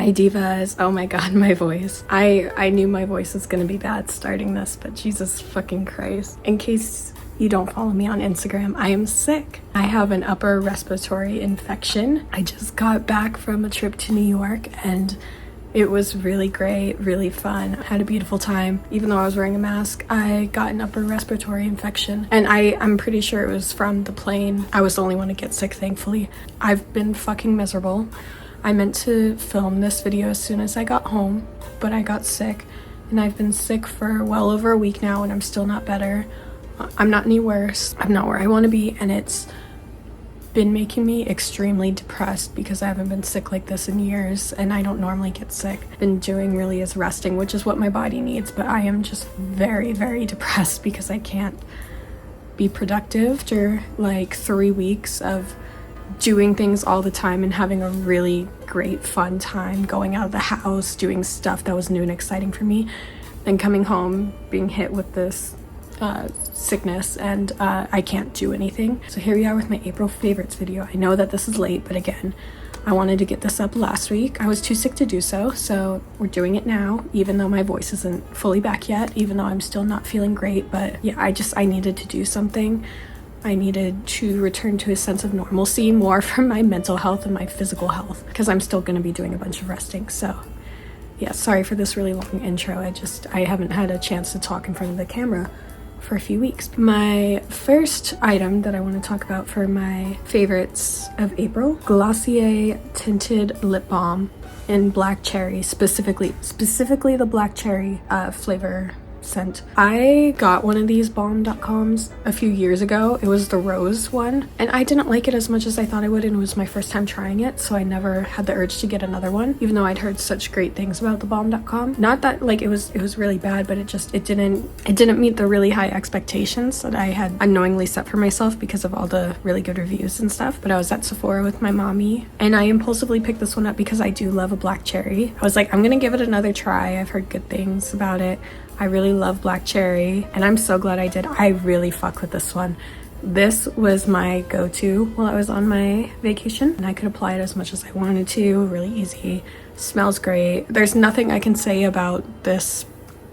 Hi divas. Oh my god, my voice. I knew my voice was gonna be bad starting this, but Jesus fucking Christ. In case you don't follow me on Instagram, I am sick. I have an upper respiratory infection. I just got back from a trip to New York and it was really great, really fun. I had a beautiful time. Even though I was wearing a mask, I got an upper respiratory infection. And I'm pretty sure it was from the plane. I was the only one to get sick, thankfully. I've been fucking miserable. I meant to film this video as soon as I got home, but I got sick. And I've been sick for well over a week now and I'm still not better. I'm not any worse. I'm not where I want to be, and it's been making me extremely depressed because I haven't been sick like this in years and I don't normally get sick. Been doing really is resting, which is what my body needs, but I am just very, very depressed because I can't be productive after like 3 weeks of doing things all the time and having a really great fun time going out of the house, doing stuff that was new and exciting for me, then coming home being hit with this sickness and I can't do anything. So here we are with my April favorites video. I know that this is late, but again, I wanted to get this up last week. I was too sick to do so we're doing it now, even though my voice isn't fully back yet, even though I'm still not feeling great. But yeah, I needed to do something. I needed to return to a sense of normalcy more for my mental health and my physical health, because I'm still going to be doing a bunch of resting. So yeah, sorry for this really long intro. I haven't had a chance to talk in front of the camera for a few weeks. My first item that I want to talk about for my favorites of April, Glossier tinted lip balm in black cherry, specifically the black cherry flavor scent. I got one of these balm.coms a few years ago. It was the rose one and I didn't like it as much as I thought I would, and it was my first time trying it, so I never had the urge to get another one, even though I'd heard such great things about the balm.com. Not that like it was really bad, but it didn't meet the really high expectations that I had unknowingly set for myself because of all the really good reviews and stuff. But I was at Sephora with my mommy and I impulsively picked this one up because I do love a black cherry. I was like, I'm gonna give it another try. I've heard good things about it. I really love black cherry and I'm so glad I did. I really fuck with this one. This was my go-to while I was on my vacation and I could apply it as much as I wanted to. Really easy, smells great. There's nothing I can say about this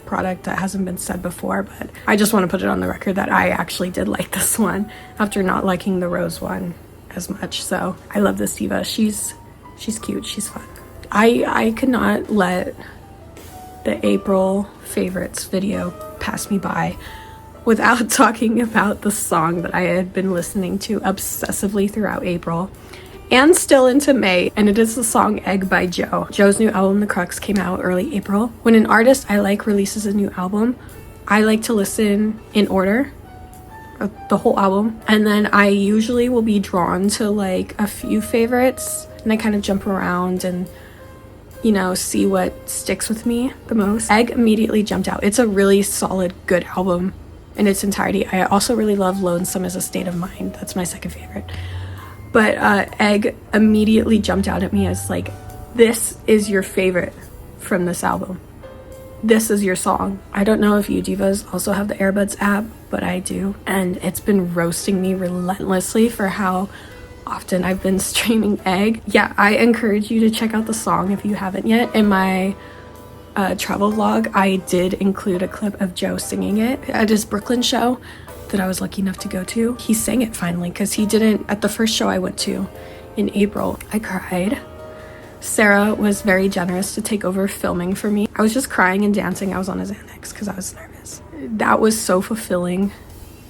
product that hasn't been said before, but I just want to put it on the record that I actually did like this one after not liking the rose one as much. So I love this diva. She's cute, she's fun. I could not let the April favorites video pass me by without talking about the song that I had been listening to obsessively throughout April and still into May, and it is the song Egg by Joe. Joe's new album The Crux came out early April. When an artist I like releases a new album, I like to listen in order, the whole album, and then I usually will be drawn to like a few favorites and I kind of jump around and see what sticks with me the most. Egg immediately jumped out. It's a really solid, good album in its entirety. I also really love Lonesome as a State of Mind. That's my second favorite. But Egg immediately jumped out at me as like, this is your favorite from this album. This is your song. I don't know if you divas also have the Airbuds app, but I do. And it's been roasting me relentlessly for how often I've been streaming Egg. Yeah, I encourage you to check out the song if you haven't yet. In my travel vlog, I did include a clip of Joe singing it at his Brooklyn show that I was lucky enough to go to. He sang it finally because he didn't at the first show I went to in April. I cried. Sarah was very generous to take over filming for me. I was just crying and dancing. I was on his Xanax because I was nervous. That was so fulfilling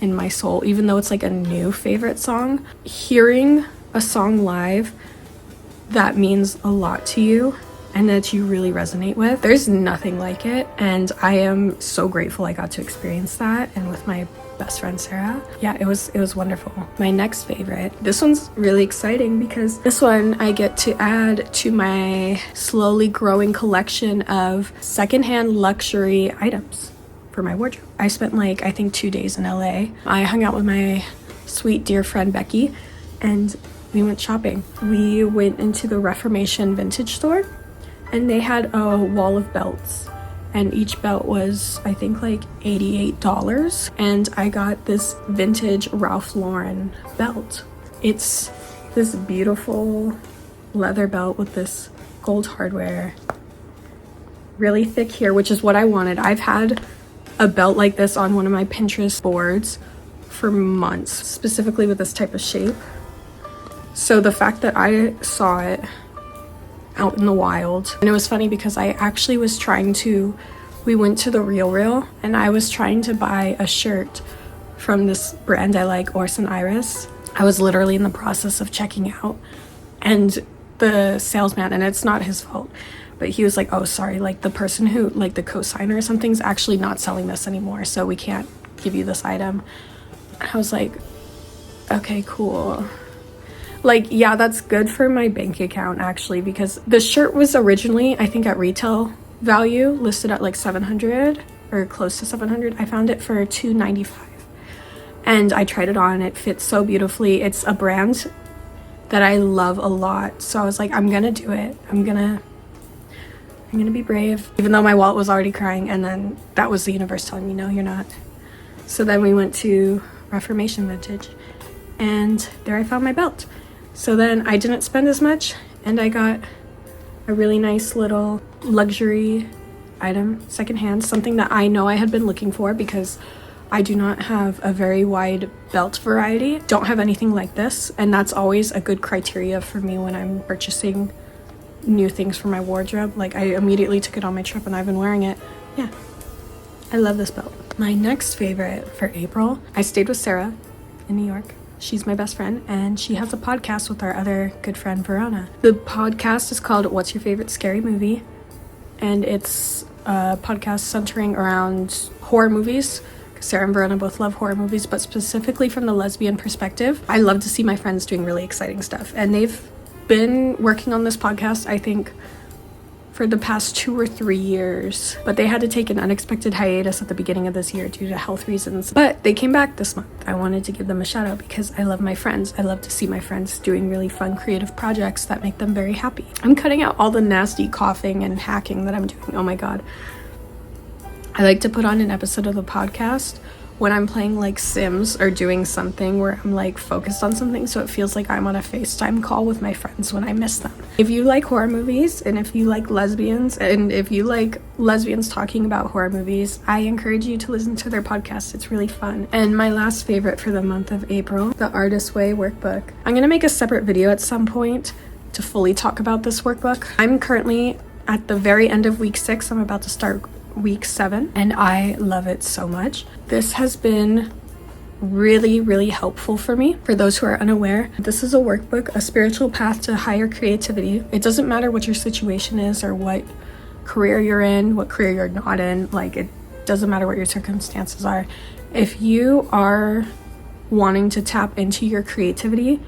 in my soul, even though it's like a new favorite song. Hearing a song live that means a lot to you and that you really resonate with, there's nothing like it, and I am so grateful I got to experience that, and with my best friend Sarah. Yeah, it was wonderful. My next favorite, this one's really exciting because this one I get to add to my slowly growing collection of secondhand luxury items for my wardrobe. I spent like I think 2 days in LA. I hung out with my sweet dear friend Becky and we went shopping. We went into the Reformation vintage store and they had a wall of belts and each belt was I think like $88, and I got this vintage Ralph Lauren belt. It's this beautiful leather belt with this gold hardware, really thick here, which is what I wanted. I've had a belt like this on one of my Pinterest boards for months, specifically with this type of shape. So the fact that I saw it out in the wild, and it was funny because I actually was trying to, we went to the Real and I was trying to buy a shirt from this brand I like, Orson Iris. I was literally in the process of checking out, and the salesman, and it's not his fault, but he was like, oh sorry, like the person who, like the co-signer or something's actually not selling this anymore, so we can't give you this item. I was like, okay, cool. Like, yeah, that's good for my bank account actually, because the shirt was originally, I think at retail value, listed at like 700 or close to 700. I found it for $295. And I tried it on, it fits so beautifully. It's a brand that I love a lot. So I was like, I'm gonna do it. I'm gonna be brave. Even though my wallet was already crying, and then that was the universe telling me, no, you're not. So then we went to Reformation Vintage, and there I found my belt. So then I didn't spend as much, and I got a really nice little luxury item, secondhand, something that I know I had been looking for because I do not have a very wide belt variety. Don't have anything like this, and that's always a good criteria for me when I'm purchasing new things for my wardrobe. Like, I immediately took it on my trip and I've been wearing it. Yeah, I love this belt. My next favorite for April, I stayed with Sarah in New York. She's my best friend, and she has a podcast with our other good friend, Verona. The podcast is called What's Your Favorite Scary Movie? And it's a podcast centering around horror movies. Sarah and Verona both love horror movies, but specifically from the lesbian perspective. I love to see my friends doing really exciting stuff. And they've been working on this podcast, I think, for the past 2 or 3 years. But they had to take an unexpected hiatus at the beginning of this year due to health reasons. But they came back this month. I wanted to give them a shout out because I love my friends. I love to see my friends doing really fun creative projects that make them very happy. I'm cutting out all the nasty coughing and hacking that I'm doing. Oh my god. I like to put on an episode of the podcast when I'm playing like Sims or doing something where I'm like focused on something, so it feels like I'm on a FaceTime call with my friends when I miss them. If you like horror movies, and if you like lesbians, and if you like lesbians talking about horror movies, I encourage you to listen to their podcast. It's really fun. And my last favorite for the month of April, the Artist Way workbook. I'm gonna make a separate video at some point to fully talk about this workbook. I'm currently at the very end of week 6. I'm about to start week 7, and I love it so much. This has been really helpful for me. For those who are unaware, this is a workbook, a spiritual path to higher creativity. It doesn't matter what your situation is or what career you're in, what career you're not in, like it doesn't matter what your circumstances are. If you are wanting to tap into your creativity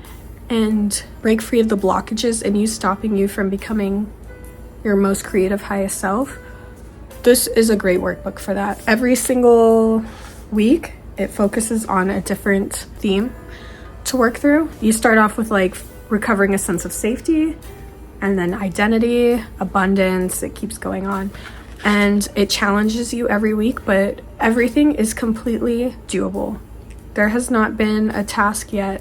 and break free of the blockages and you stopping you from becoming your most creative highest self, this is a great workbook for that. Every single week, it focuses on a different theme to work through. You start off with like recovering a sense of safety, and then identity, abundance, it keeps going on. And it challenges you every week, but everything is completely doable. There has not been a task yet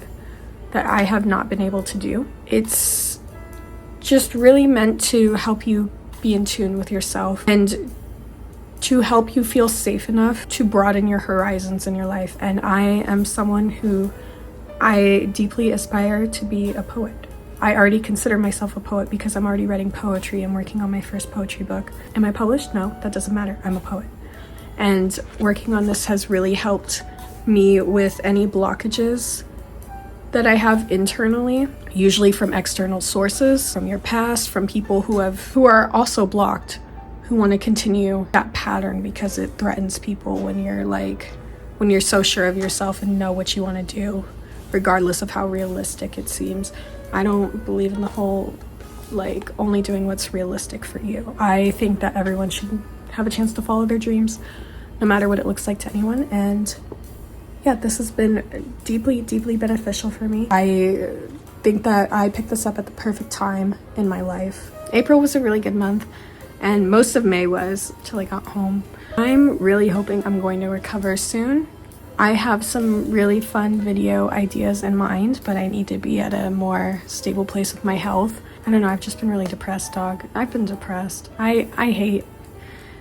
that I have not been able to do. It's just really meant to help you be in tune with yourself and to help you feel safe enough to broaden your horizons in your life. And I am someone who, I deeply aspire to be a poet. I already consider myself a poet because I'm already writing poetry and working on my first poetry book. Am I published? No, that doesn't matter. I'm a poet. And working on this has really helped me with any blockages that I have internally, usually from external sources, from your past, from people who are also blocked, who want to continue that pattern because it threatens people when you're so sure of yourself and know what you want to do, regardless of how realistic it seems. I don't believe in the whole like only doing what's realistic for you. I think that everyone should have a chance to follow their dreams, no matter what it looks like to anyone. And yeah, this has been deeply beneficial for me. I think that I picked this up at the perfect time in my life. April was a really good month, and most of May was till I got home. I'm really hoping I'm going to recover soon. I have some really fun video ideas in mind, but I need to be at a more stable place with my health. I don't know, I've just been really depressed, dog. I've been depressed. I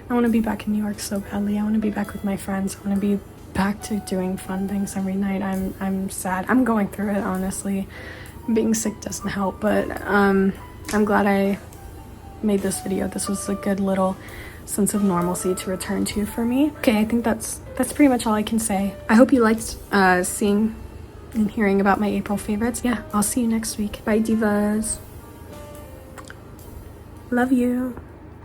want to be back in New York so badly. I want to be back with my friends. I want to be back to doing fun things every night. I'm sad. I'm going through it, honestly. Being sick doesn't help, but I'm glad I made this video. This was a good little sense of normalcy to return to for me. Okay, I think that's pretty much all I can say. I hope you liked seeing and hearing about my April favorites. Yeah, I'll see you next week. Bye, divas. Love you.